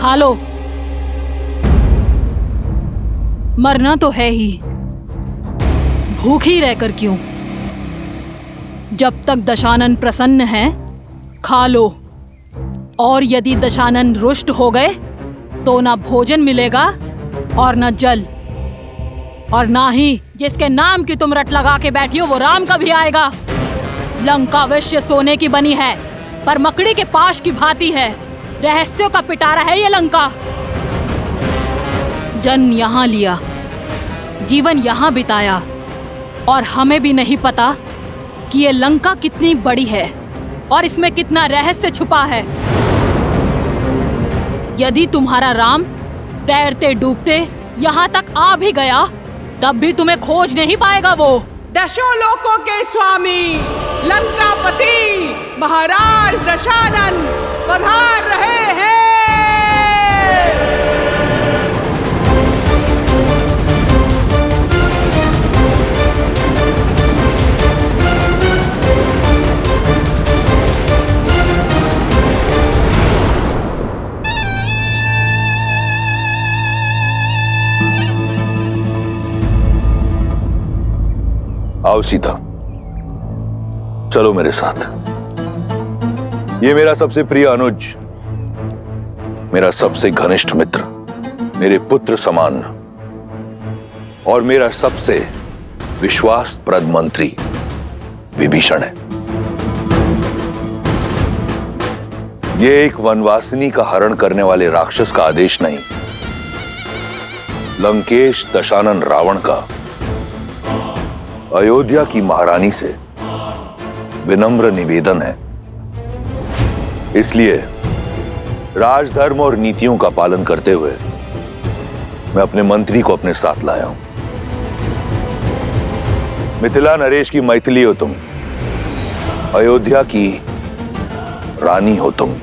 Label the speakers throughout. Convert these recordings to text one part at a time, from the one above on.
Speaker 1: खा लो। मरना तो है ही, भूखी रहकर क्यों? जब तक दशानन प्रसन्न है खा लो, और यदि दशानन रुष्ट हो गए तो ना भोजन मिलेगा और ना जल, और ना ही जिसके नाम की तुम रट लगा के बैठी हो वो राम कभी आएगा। लंका अवश्य सोने की बनी है, पर मकड़ी के पाश की भांति है। रहस्यों का पिटारा है ये लंका। जन्म यहाँ लिया, जीवन यहाँ बिताया, और हमें भी नहीं पता कि ये लंका कितनी बड़ी है और इसमें कितना रहस्य छुपा है। यदि तुम्हारा राम तैरते डूबते यहाँ तक आ भी गया तब भी तुम्हें खोज नहीं पाएगा। वो
Speaker 2: दशों लोकों के स्वामी लंकापति महाराज दशानन पधार रहे हैं।
Speaker 3: आओ सीता, चलो मेरे साथ। ये मेरा सबसे प्रिय अनुज, मेरा सबसे घनिष्ठ मित्र, मेरे पुत्र समान और मेरा सबसे विश्वासप्रद मंत्री विभीषण है। ये एक वनवासिनी का हरण करने वाले राक्षस का आदेश नहीं, लंकेश दशानन रावण का अयोध्या की महारानी से विनम्र निवेदन है। इसलिए राजधर्म और नीतियों का पालन करते हुए मैं अपने मंत्री को अपने साथ लाया हूं। मिथिला नरेश की मैथिली हो तुम, अयोध्या की रानी हो तुम।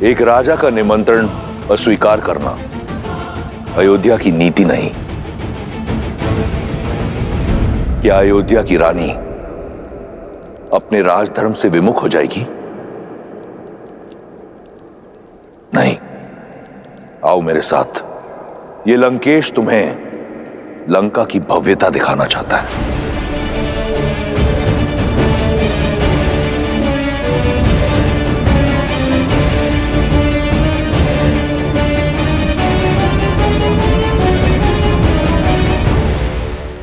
Speaker 3: एक राजा का निमंत्रण अस्वीकार करना अयोध्या की नीति नहीं। क्या अयोध्या की रानी अपने राजधर्म से विमुख हो जाएगी? नहीं। आओ मेरे साथ, ये लंकेश तुम्हें लंका की भव्यता दिखाना चाहता है।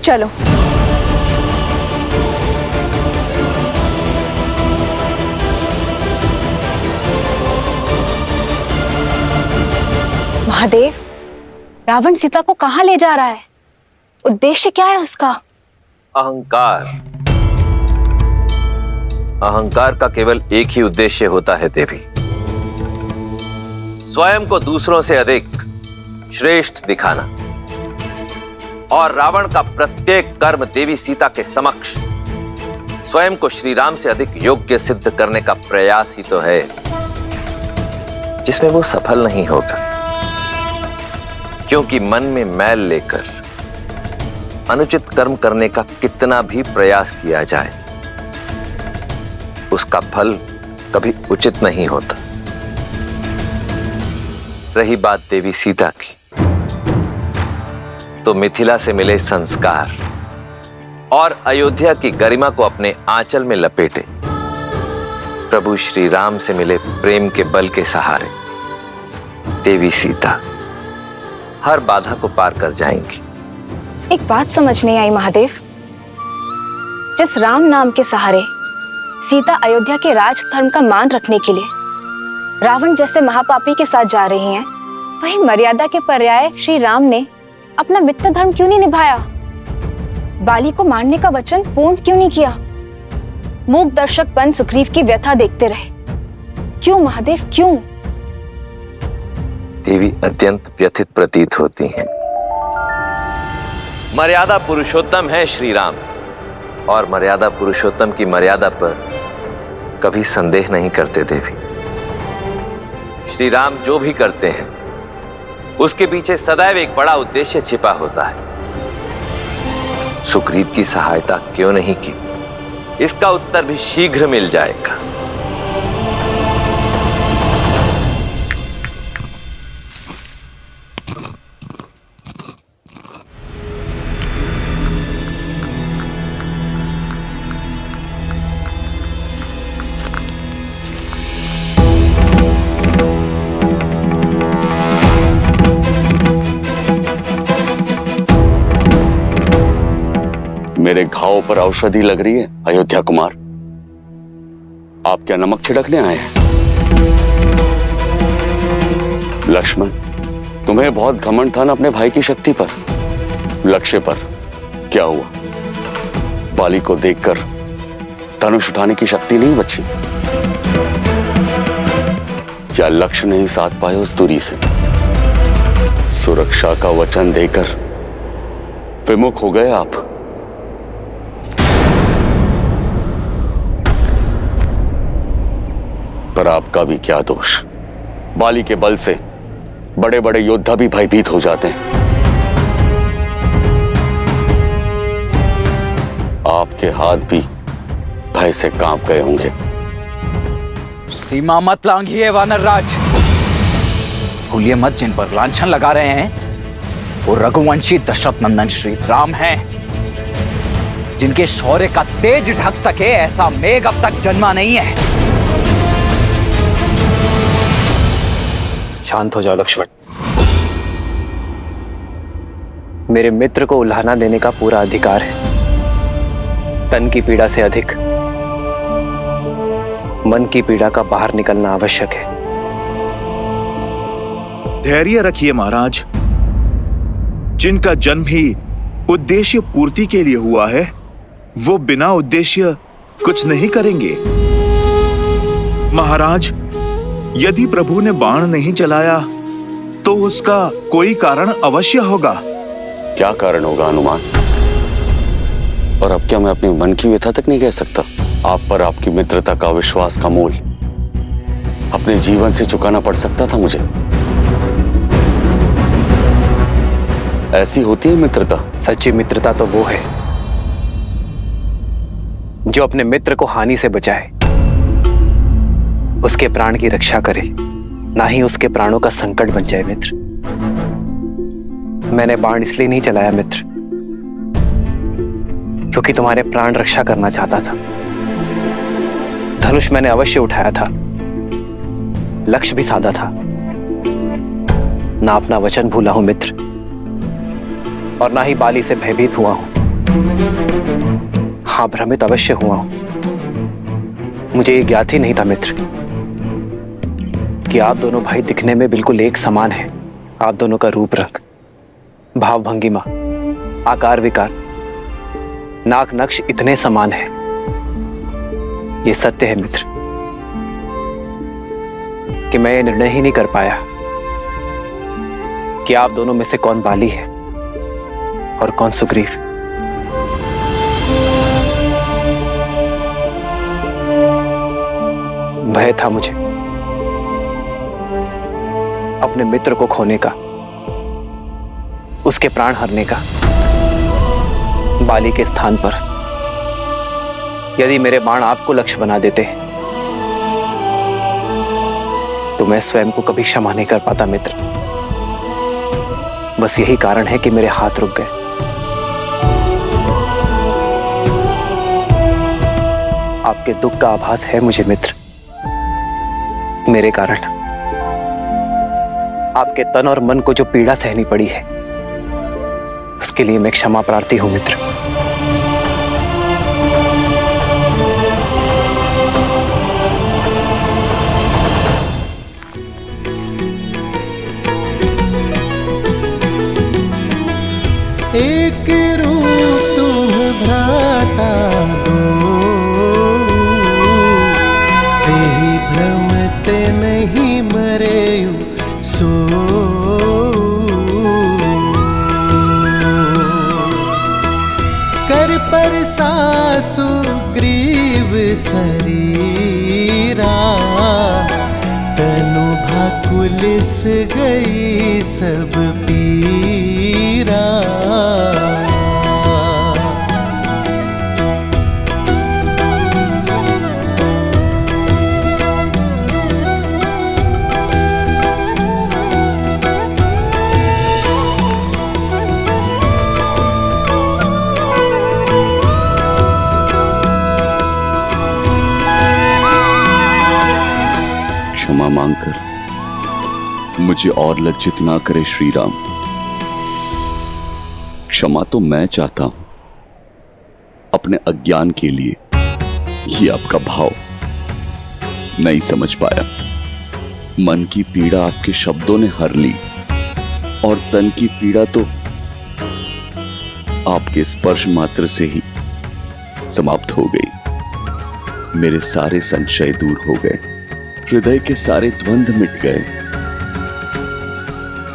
Speaker 4: चलो। महादेव, रावण सीता को कहां ले जा रहा है? उद्देश्य क्या है उसका?
Speaker 5: अहंकार। अहंकार का केवल एक ही उद्देश्य होता है देवी, स्वयं को दूसरों से अधिक श्रेष्ठ दिखाना। और रावण का प्रत्येक कर्म देवी सीता के समक्ष स्वयं को श्री राम से अधिक योग्य सिद्ध करने का प्रयास ही तो है, जिसमें वो सफल नहीं होगा। क्योंकि मन में मैल लेकर अनुचित कर्म करने का कितना भी प्रयास किया जाए, उसका फल कभी उचित नहीं होता। रही बात देवी सीता की, तो मिथिला से मिले संस्कार और अयोध्या की गरिमा को अपने आंचल में लपेटे प्रभु श्री राम से मिले प्रेम के बल के सहारे देवी सीता हर बाधा को पार कर जाएंगी।
Speaker 4: एक बात समझ नहीं आई महादेव, जिस राम नाम के सहारे सीता अयोध्या के राजधर्म का मान रखने के लिए रावण जैसे महापापी के साथ जा रही हैं, वही मर्यादा के पर्याय श्री राम ने अपना मित्र धर्म क्यों नहीं निभाया? बाली को मारने का वचन पूर्ण क्यों नहीं किया? मूक दर्शक बन सुग्रीव की व्यथा देखते रहे। क्यों महादेव, क्यों?
Speaker 5: देवी अत्यंत व्यथित प्रतीत होती हैं। मर्यादा पुरुषोत्तम है श्री राम, और मर्यादा पुरुषोत्तम की मर्यादा पर कभी संदेह नहीं करते देवी। श्री राम जो भी करते हैं उसके पीछे सदैव एक बड़ा उद्देश्य छिपा होता है। सुग्रीव की सहायता क्यों नहीं की, इसका उत्तर भी शीघ्र मिल जाएगा।
Speaker 6: मेरे घाव पर औषधि लग रही है अयोध्या कुमार। आप क्या नमक छिड़कने आए हैं? लक्ष्मण, तुम्हें बहुत घमंड था ना अपने भाई की शक्ति पर, लक्ष्य पर। क्या हुआ? बाली को देखकर धनुष उठाने की शक्ति नहीं बची? क्या लक्ष्य नहीं साध पाए उस दूरी से? सुरक्षा का वचन देकर विमुख हो गए आप। पर आपका भी क्या दोष? बाली के बल से बड़े बड़े योद्धा भी भयभीत हो जाते हैं। आपके हाथ भी भय से कांप गए होंगे।
Speaker 7: सीमा मत लांघिए वानर राज। भूलिए मत, जिन पर लांछन लगा रहे हैं वो रघुवंशी दशरथ नंदन श्री राम हैं, जिनके शौर्य का तेज ढक सके ऐसा मेघ अब तक जन्मा नहीं है।
Speaker 8: शांत हो जाओ लक्ष्मण। मेरे मित्र को उल्हाना देने का पूरा अधिकार है। तन की पीड़ा से अधिक मन की पीड़ा का बाहर निकलना आवश्यक है।
Speaker 9: धैर्य रखिए महाराज। जिनका जन्म ही उद्देश्य पूर्ति के लिए हुआ है, वो बिना उद्देश्य कुछ नहीं करेंगे। महाराज, यदि प्रभु ने बाण नहीं चलाया तो उसका कोई कारण अवश्य होगा।
Speaker 6: क्या कारण होगा हनुमान? और अब क्या मैं अपने मन की व्यथा तक नहीं कह सकता? आप पर आपकी मित्रता का विश्वास का मोल अपने जीवन से चुकाना पड़ सकता था मुझे। ऐसी होती है मित्रता।
Speaker 8: सच्ची मित्रता तो वो है जो अपने मित्र को हानि से बचाए, उसके प्राण की रक्षा करे, ना ही उसके प्राणों का संकट बन जाए। मित्र, मैंने बाण इसलिए नहीं चलाया मित्र, क्योंकि तुम्हारे प्राण रक्षा करना चाहता था। धनुष मैंने अवश्य उठाया था, लक्ष्य भी साधा था, ना अपना वचन भूला हूं मित्र, और ना ही बाली से भयभीत हुआ हूं। हाँ, भ्रमित अवश्य हुआ हूं। मुझे ये ज्ञात ही नहीं था मित्र कि आप दोनों भाई दिखने में बिल्कुल एक समान हैं। आप दोनों का रूप रंग, भाव भंगिमा, आकार विकार, नाक नक्श इतने समान है। ये सत्य है मित्र कि मैं ये निर्णय ही नहीं कर पाया कि आप दोनों में से कौन बाली है और कौन सुग्रीव। भय था मुझे अपने मित्र को खोने का, उसके प्राण हरने का। बाली के स्थान पर यदि मेरे बाण आपको लक्ष्य बना देते तो मैं स्वयं को कभी क्षमा नहीं कर पाता मित्र। बस यही कारण है कि मेरे हाथ रुक गए। आपके दुख का आभास है मुझे मित्र। मेरे कारण आपके तन और मन को जो पीड़ा सहनी पड़ी है, उसके लिए मैं क्षमा प्रार्थी हूं मित्र।
Speaker 10: एक रूप तुम भ्राता दो, तेहि भ्रमत नहीं मरेयु सो। कर पर सासु ग्रीव शरीरा, तनु भाकुलिस गई सब पीरा।
Speaker 6: क्षमा मांगकर मुझे और लज्जित ना करे श्री राम। क्षमा तो मैं चाहता हूं, अपने अज्ञान के लिए ये आपका भाव नहीं समझ पाया। मन की पीड़ा आपके शब्दों ने हर ली और तन की पीड़ा तो आपके स्पर्श मात्र से ही समाप्त हो गई। मेरे सारे संशय दूर हो गए, हृदय के सारे द्वंद्व मिट गए।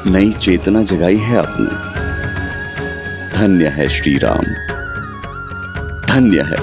Speaker 6: नई चेतना जगाई है आपने। धन्य है श्री राम, धन्य है।